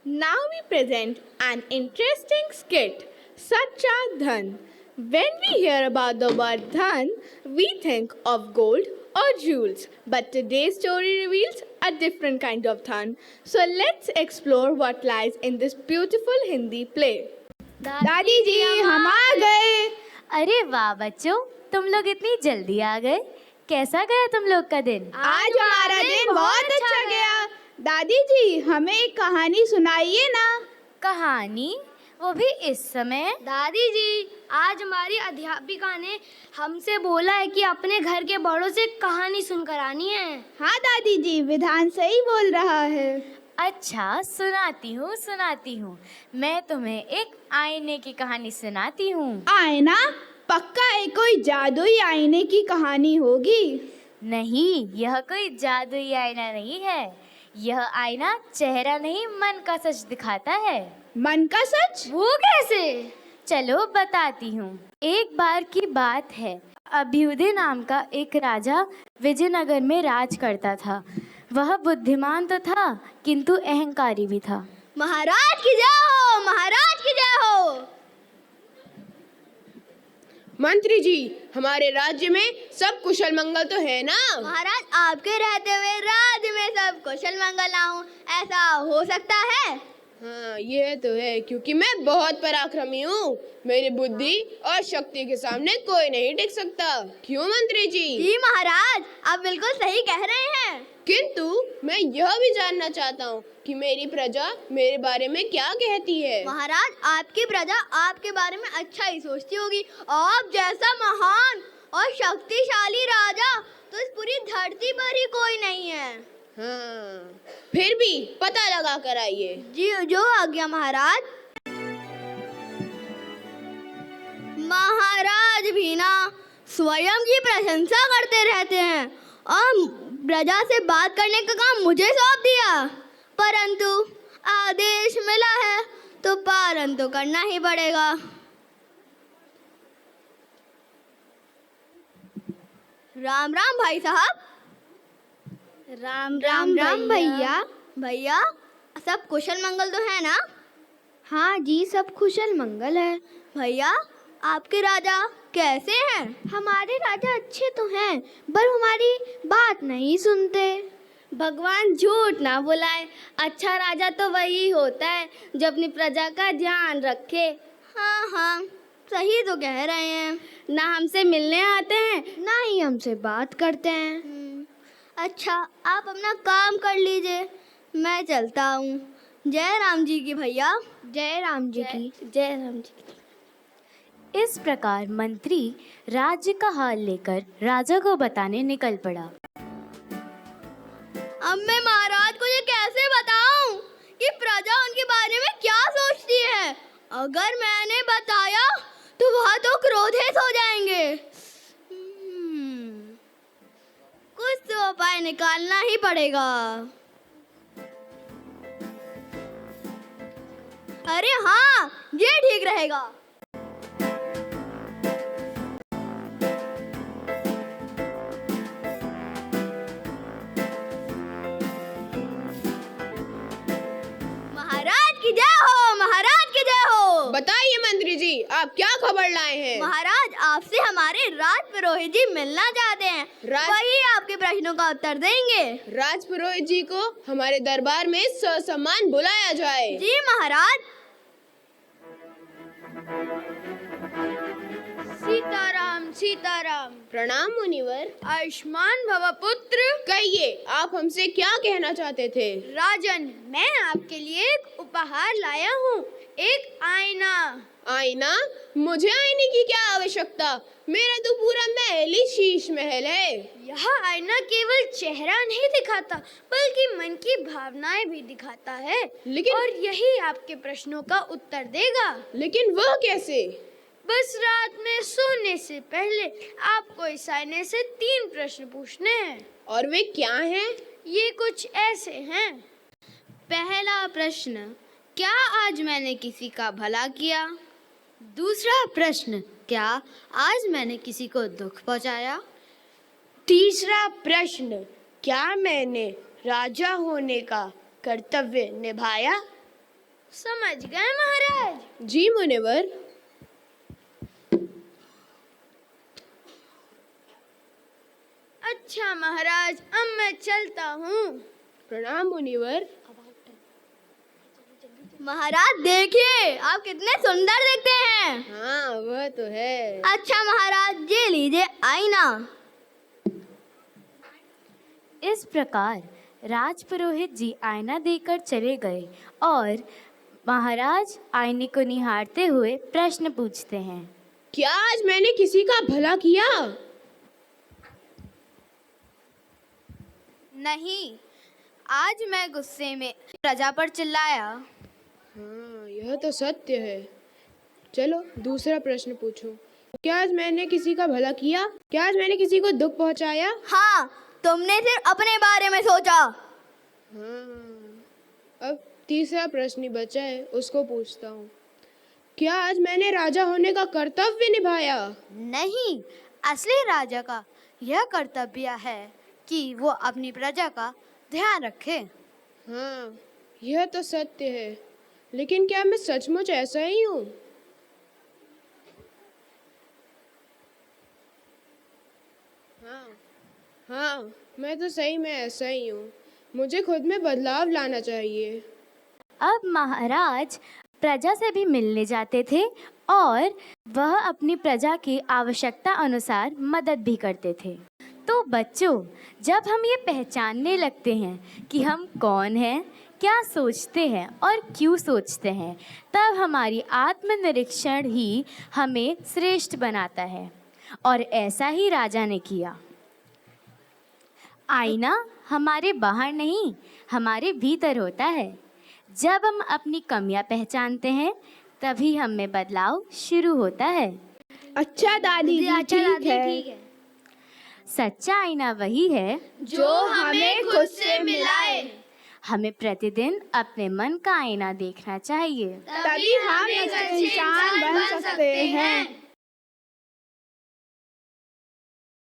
Now we present an interesting skit, Sacha Dhan. When we hear about the word Dhan, we think of gold or jewels. But today's story reveals a different kind of Dhan. So let's explore what lies in this beautiful Hindi play. दादी जी हम आ गए। अरे वाह बच्चों, तुम लोग इतनी जल्दी आ गए। कैसा गया तुम लोग का दिन? आज हमारा दिन बहुत अच्छा गया। दादी जी हमें एक कहानी सुनाइए ना। कहानी? वो भी इस समय? दादी जी, आज हमारी अध्यापिका ने हमसे बोला है कि अपने घर के बड़ों से कहानी सुनकर आनी है। हाँ दादी जी, विधान सही बोल रहा है। अच्छा, सुनाती हूँ। मैं तुम्हें एक आईने की कहानी सुनाती हूँ। आईना? पक्का एक कोई जादुई आईने की कहानी होगी। नहीं, यह कोई जादुई आईना नहीं है। यह आईना चेहरा नहीं, मन का सच दिखाता है। मन का सच? वो कैसे? चलो बताती हूँ। एक बार की बात है, अभ्युदय नाम का एक राजा विजयनगर में राज करता था। वह बुद्धिमान तो था, किंतु अहंकारी भी था। महाराज की जय हो, महाराज की जय हो। मंत्री जी, हमारे राज्य में सब कुशल मंगल तो है ना? महाराज, आपके रहते हुए राज्य में सब कुशल मंगल ना हो, ऐसा हो सकता है? हाँ, ये तो है, क्योंकि मैं बहुत पराक्रमी हूँ। मेरी बुद्धि और शक्ति के सामने कोई नहीं टिक सकता। क्यों मंत्री जी? जी महाराज, आप बिल्कुल सही कह रहे हैं। किंतु मैं यह भी जानना चाहता हूँ कि मेरी प्रजा मेरे बारे में क्या कहती है। महाराज, आपकी प्रजा आपके बारे में अच्छा ही सोचती होगी। आप जैसा महान और शक्तिशाली राजा तो इस पूरी धरती पर ही कोई नहीं है। हाँ, फिर भी पता लगा कर आइए। जी, जो आज्ञा महाराज। महाराज भी ना स्वयं की प्रशंसा करते रहते हैं और प्रजा से बात करने का काम मुझे सौंप दिया, परंतु आदेश मिला है तो पालन तो करना ही पड़ेगा। राम राम भाई साहब। राम राम भैया। भैया, सब कुशल मंगल तो है ना? हाँ जी, सब कुशल मंगल है। भैया, आपके राजा कैसे हैं? हमारे राजा अच्छे तो हैं, पर हमारी बात नहीं सुनते। भगवान झूठ ना बुलाए, अच्छा राजा तो वही होता है जो अपनी प्रजा का ध्यान रखे। हाँ हाँ, सही तो कह रहे हैं। ना हमसे मिलने आते हैं, ना ही हमसे बात करते हैं। अच्छा, आप अपना काम कर लीजिए, मैं चलता हूँ। जय राम जी की भैया। जय राम जी की। जय राम जी की। इस प्रकार मंत्री राज्य का हाल लेकर राजा को बताने निकल पड़ा। अब मैं महाराज को ये कैसे बताऊं कि प्रजा उनके बारे में क्या सोचती है? अगर मैंने बताया तो वह तो क्रोधित हो जाएंगे। कुछ तो उपाय निकालना ही पड़ेगा। अरे हाँ, ये ठीक रहेगा। महाराज की जय हो, महाराज की जय हो। बताइए मंत्री जी, आप क्या खबर लाए हैं? महाराज, आपसे हमारे राज पुरोहित जी मिलना चाहते हैं। वही आपके प्रश्नों का उत्तर देंगे। राज पुरोहित जी को हमारे दरबार में ससम्मान बुलाया जाए। जी महाराज। सीताराम सीताराम। प्रणाम मुनिवर। आयुष्मान भव पुत्र। कहिए, आप हमसे क्या कहना चाहते थे? राजन, मैं आपके लिए एक उपहार लाया हूँ, एक आईना। आईना? मुझे आईने की क्या आवश्यकता? मेरा तो पूरा महल ही शीश महल है। यह आईना केवल चेहरा नहीं दिखाता, बल्कि मन की भावनाएं भी दिखाता है। और यही आपके प्रश्नों का उत्तर देगा। लेकिन वह कैसे? बस रात में सोने से पहले आपको इस आईने से 3 प्रश्न पूछने हैं। और वे क्या हैं? ये कुछ ऐसे हैं। पहला प्रश्न, क्या आज मैंने किसी का भला किया? दूसरा प्रश्न, क्या आज मैंने किसी को दुख पहुंचाया? तीसरा प्रश्न, क्या मैंने राजा होने का कर्तव्य निभाया? समझ गए महाराज। जी मुनिवर। अच्छा महाराज, अब मैं चलता हूँ। प्रणाम मुनिवर। महाराज देखिए, आप कितने सुंदर दिखते हैं। हाँ वह तो है। अच्छा महाराज, ये लीजिए आईना। इस प्रकार राजपुरोहित जी आईना देकर चले गए और महाराज आईने को निहारते हुए प्रश्न पूछते हैं। क्या आज मैंने किसी का भला किया? नहीं, आज मैं गुस्से में प्रजा पर चिल्लाया। हाँ यह तो सत्य है। चलो दूसरा प्रश्न पूछो। क्या आज मैंने किसी का भला किया? क्या आज मैंने किसी को दुख पहुंचाया? हाँ, तुमने सिर्फ अपने बारे में सोचा। हाँ, अब तीसरा प्रश्न ही बचा है, उसको पूछता हूँ। क्या आज मैंने राजा होने का कर्तव्य निभाया? नहीं, असली राजा का यह कर्तव्य है कि वो अपनी प्रजा का ध्यान रखे। हाँ यह तो सत्य है, लेकिन क्या मैं सचमुच ऐसा ही हूँ? हाँ, मैं तो सही में ऐसा ही हूँ। मुझे खुद में बदलाव लाना चाहिए। अब महाराज प्रजा से भी मिलने जाते थे और वह अपनी प्रजा की आवश्यकता अनुसार मदद भी करते थे। तो बच्चों, जब हम ये पहचानने लगते हैं कि हम कौन हैं, क्या सोचते हैं और क्यों सोचते हैं, तब हमारी आत्मनिरीक्षण ही हमें श्रेष्ठ बनाता है। और ऐसा ही राजा ने किया। आईना हमारे बाहर नहीं, हमारे भीतर होता है। जब हम अपनी कमियां पहचानते हैं, तभी हम में बदलाव शुरू होता है। अच्छा दादी जी, ठीक है। सच्चा आईना वही है जो हमें खुद से मिलाए। हमें प्रतिदिन अपने मन का आईना देखना चाहिए। तभी हम एक इंसान बन सकते हैं।